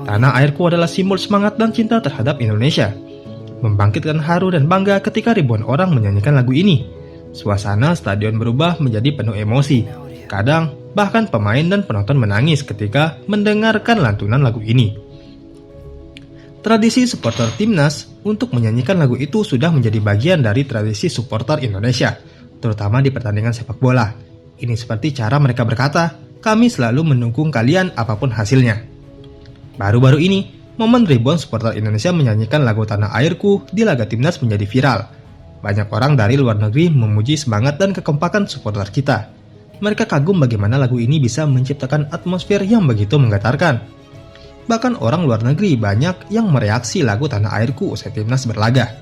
Tanah airku adalah simbol semangat dan cinta terhadap Indonesia. Membangkitkan haru dan bangga ketika ribuan orang menyanyikan lagu ini. Suasana stadion berubah menjadi penuh emosi. Kadang, bahkan pemain dan penonton menangis ketika mendengarkan lantunan lagu ini. Tradisi supporter timnas untuk menyanyikan lagu itu sudah menjadi bagian dari tradisi supporter Indonesia, terutama di pertandingan sepak bola. Ini seperti cara mereka berkata, "Kami selalu mendukung kalian apapun hasilnya." Baru-baru ini, momen ribuan supporter Indonesia menyanyikan lagu Tanah Airku di laga timnas menjadi viral. Banyak orang dari luar negeri memuji semangat dan kekompakan supporter kita. Mereka kagum bagaimana lagu ini bisa menciptakan atmosfer yang begitu menggetarkan. Bahkan orang luar negeri banyak yang mereaksi lagu Tanah Airku usai timnas berlaga.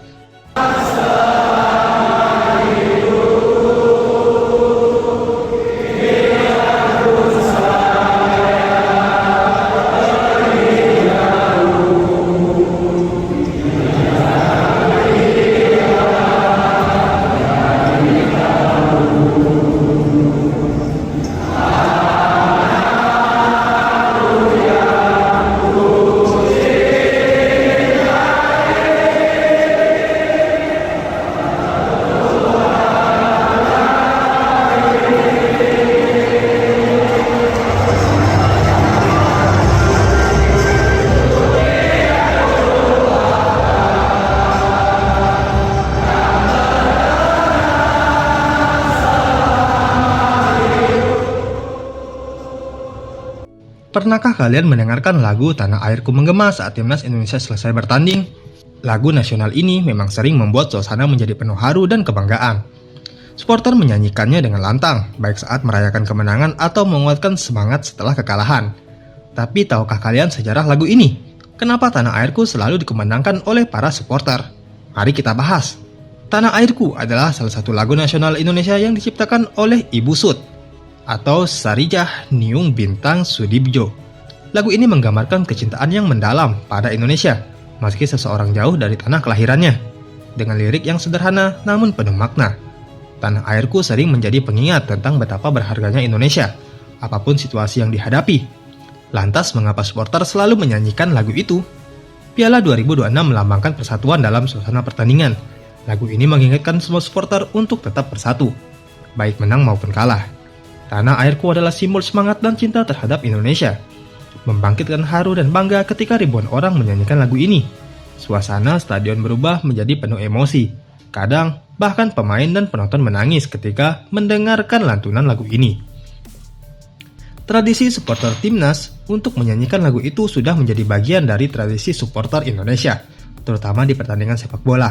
Pernahkah kalian mendengarkan lagu Tanah Airku menggema saat timnas Indonesia selesai bertanding? Lagu nasional ini memang sering membuat suasana menjadi penuh haru dan kebanggaan. Supporter menyanyikannya dengan lantang, baik saat merayakan kemenangan atau menguatkan semangat setelah kekalahan. Tapi tahukah kalian sejarah lagu ini? Kenapa Tanah Airku selalu dikumandangkan oleh para supporter? Mari kita bahas. Tanah Airku adalah salah satu lagu nasional Indonesia yang diciptakan oleh Ibu Sud atau Sarijah Niung Bintang Sudibjo. Lagu ini menggambarkan kecintaan yang mendalam pada Indonesia, meski seseorang jauh dari tanah kelahirannya. Dengan lirik yang sederhana namun penuh makna, Tanah Airku sering menjadi pengingat tentang betapa berharganya Indonesia, apapun situasi yang dihadapi. Lantas mengapa supporter selalu menyanyikan lagu itu? Piala 2026 melambangkan persatuan dalam suasana pertandingan. Lagu ini mengingatkan semua supporter untuk tetap bersatu, baik menang maupun kalah. Tanah Airku adalah simbol semangat dan cinta terhadap Indonesia. Membangkitkan haru dan bangga ketika ribuan orang menyanyikan lagu ini. Suasana stadion berubah menjadi penuh emosi. Kadang, bahkan pemain dan penonton menangis ketika mendengarkan lantunan lagu ini. Tradisi supporter timnas untuk menyanyikan lagu itu sudah menjadi bagian dari tradisi supporter Indonesia, terutama di pertandingan sepak bola.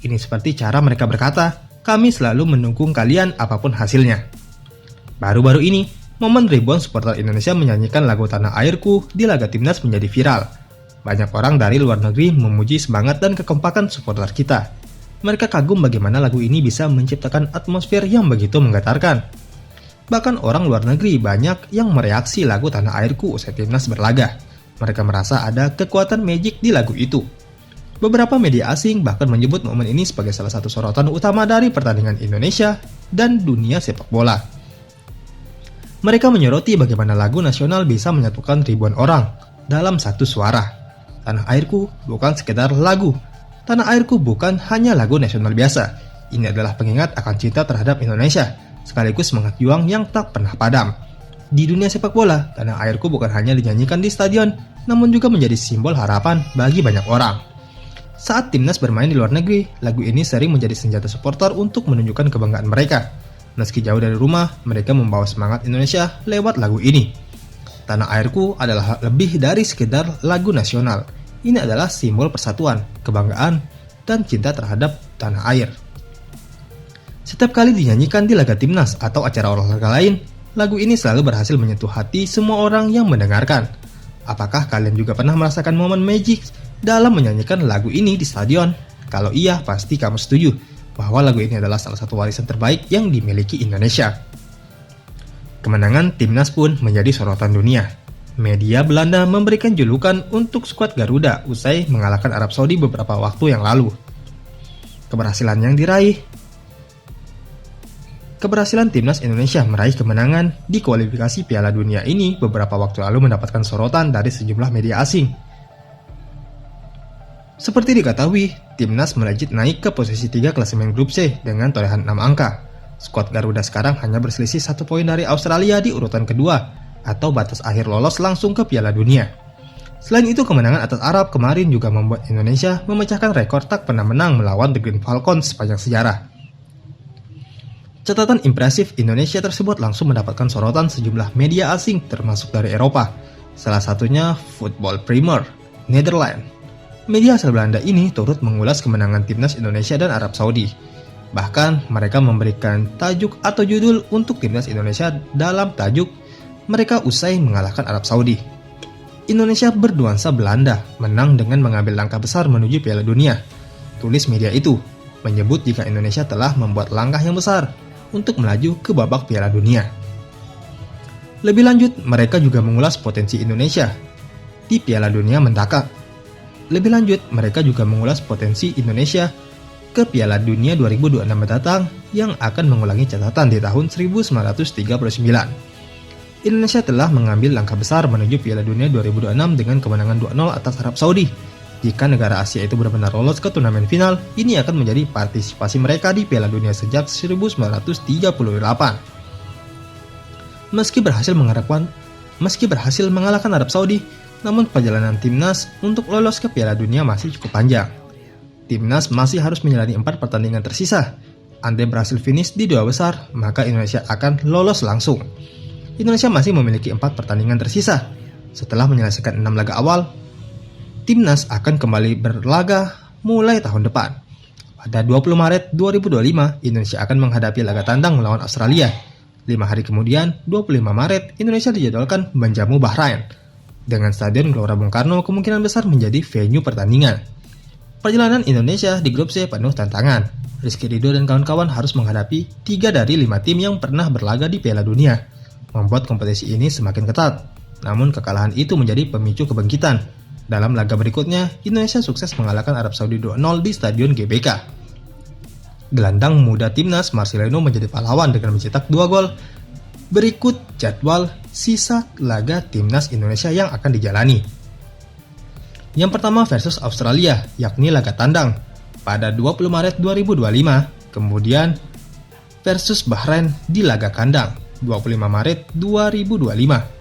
Ini seperti cara mereka berkata, "Kami selalu mendukung kalian apapun hasilnya." Baru-baru ini, momen ribuan supporter Indonesia menyanyikan lagu Tanah Airku di laga timnas menjadi viral. Banyak orang dari luar negeri memuji semangat dan kekompakan supporter kita. Mereka kagum bagaimana lagu ini bisa menciptakan atmosfer yang begitu menggetarkan. Bahkan orang luar negeri banyak yang mereaksi lagu Tanah Airku usai timnas berlaga. Mereka merasa ada kekuatan magic di lagu itu. Beberapa media asing bahkan menyebut momen ini sebagai salah satu sorotan utama dari pertandingan Indonesia dan dunia sepak bola. Mereka menyoroti bagaimana lagu nasional bisa menyatukan ribuan orang dalam satu suara. Tanah Airku bukan sekedar lagu. Tanah Airku bukan hanya lagu nasional biasa. Ini adalah pengingat akan cinta terhadap Indonesia, sekaligus semangat juang yang tak pernah padam. Di dunia sepak bola, Tanah Airku bukan hanya dinyanyikan di stadion, namun juga menjadi simbol harapan bagi banyak orang. Saat timnas bermain di luar negeri, lagu ini sering menjadi senjata supporter untuk menunjukkan kebanggaan mereka. Meski jauh dari rumah, mereka membawa semangat Indonesia lewat lagu ini. Tanah Airku adalah lebih dari sekedar lagu nasional. Ini adalah simbol persatuan, kebanggaan, dan cinta terhadap tanah air. Setiap kali dinyanyikan di laga timnas atau acara olahraga lain, lagu ini selalu berhasil menyentuh hati semua orang yang mendengarkan. Apakah kalian juga pernah merasakan momen magic dalam menyanyikan lagu ini di stadion? Kalau iya, pasti kamu setuju bahwa lagu ini adalah salah satu warisan terbaik yang dimiliki Indonesia. Kemenangan timnas pun menjadi sorotan dunia. Media Belanda memberikan julukan untuk skuad Garuda usai mengalahkan Arab Saudi beberapa waktu yang lalu. Keberhasilan yang diraih Keberhasilan timnas Indonesia meraih kemenangan di kualifikasi Piala Dunia ini beberapa waktu lalu mendapatkan sorotan dari sejumlah media asing. Seperti diketahui, timnas melejit naik ke posisi 3 klasemen grup C dengan torehan 6 angka. Skuad Garuda sekarang hanya berselisih 1 poin dari Australia di urutan kedua, atau batas akhir lolos langsung ke Piala Dunia. Selain itu, kemenangan atas Arab kemarin juga membuat Indonesia memecahkan rekor tak pernah menang melawan The Green Falcons sepanjang sejarah. Catatan impresif Indonesia tersebut langsung mendapatkan sorotan sejumlah media asing termasuk dari Eropa, salah satunya Football Premier, Netherlands. Media asal Belanda ini turut mengulas kemenangan timnas Indonesia dan Arab Saudi. Bahkan mereka memberikan tajuk atau judul untuk timnas Indonesia dalam tajuk "Mereka usai mengalahkan Arab Saudi". Indonesia bernuansa Belanda menang dengan mengambil langkah besar menuju Piala Dunia. Tulis media itu menyebut jika Indonesia telah membuat langkah yang besar untuk melaju ke babak Piala Dunia. Lebih lanjut, mereka juga mengulas potensi Indonesia di Piala Dunia mendatang. Lebih lanjut, mereka juga mengulas potensi Indonesia ke Piala Dunia 2026 mendatang yang akan mengulangi catatan di tahun 1939. Indonesia telah mengambil langkah besar menuju Piala Dunia 2026 dengan kemenangan 2-0 atas Arab Saudi. Jika negara Asia itu benar-benar lolos ke turnamen final, ini akan menjadi partisipasi mereka di Piala Dunia sejak 1938. Meski berhasil mengalahkan Arab Saudi, namun perjalanan timnas untuk lolos ke Piala Dunia masih cukup panjang. Timnas masih harus menjalani 4 pertandingan tersisa. Andai berhasil finish di 2 besar, maka Indonesia akan lolos langsung. Indonesia masih memiliki 4 pertandingan tersisa. Setelah menyelesaikan 6 laga awal, timnas akan kembali berlaga mulai tahun depan. Pada 20 Maret 2025, Indonesia akan menghadapi laga tandang melawan Australia. 5 hari kemudian, 25 Maret, Indonesia dijadwalkan menjamu Bahrain. Dengan Stadion Gelora Bung Karno kemungkinan besar menjadi venue pertandingan. Perjalanan Indonesia di grup C penuh tantangan. Rizky Ridho dan kawan-kawan harus menghadapi 3 dari 5 tim yang pernah berlaga di Piala Dunia, membuat kompetisi ini semakin ketat. Namun kekalahan itu menjadi pemicu kebangkitan. Dalam laga berikutnya, Indonesia sukses mengalahkan Arab Saudi 2-0 di Stadion GBK. Gelandang muda timnas Marcelino menjadi pahlawan dengan mencetak 2 gol. Berikut jadwal sisa laga timnas Indonesia yang akan dijalani. Yang pertama versus Australia, yakni laga tandang pada 20 Maret 2025, kemudian versus Bahrain di laga kandang 25 Maret 2025,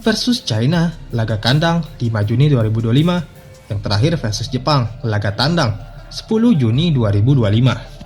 versus China laga kandang 5 Juni 2025, yang terakhir versus Jepang laga tandang 10 Juni 2025.